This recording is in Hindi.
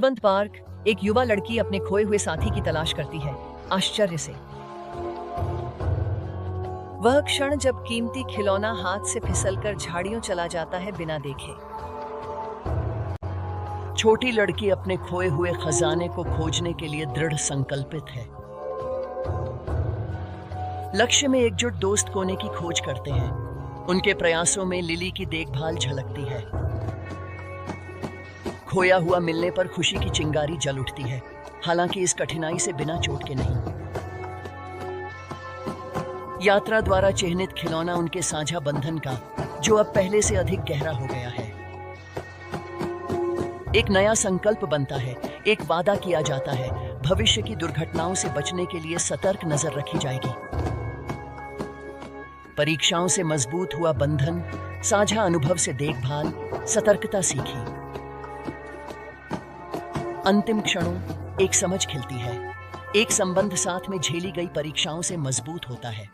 जीवंत पार्क। एक युवा लड़की अपने खोए हुए साथी की तलाश करती है, आश्चर्य से। वह क्षण जब कीमती खिलौना हाथ से फिसलकर झाड़ियों चला जाता है बिना देखे। छोटी लड़की अपने खोए हुए खजाने को खोजने के लिए दृढ़ संकल्पित है। लक्ष्य में एकजुट दोस्त कोने की खोज करते हैं। उनके प्रयासों में लिली की देखभाल झलकती है। खोया हुआ मिलने पर खुशी की चिंगारी जल उठती है, हालांकि इस कठिनाई से बिना चोट के नहीं। यात्रा द्वारा चिह्नित खिलौना उनके साझा बंधन का, जो अब पहले से अधिक गहरा हो गया है। एक नया संकल्प बनता है, एक वादा किया जाता है, भविष्य की दुर्घटनाओं से बचने के लिए सतर्क नजर रखी जाएगी। परीक्षाओं से मजबूत हुआ बंधन, साझा अनुभव से देखभाल, सतर्कता सीखी। अंतिम क्षणों एक समझ खिलती है, एक संबंध साथ में झेली गई परीक्षाओं से मजबूत होता है।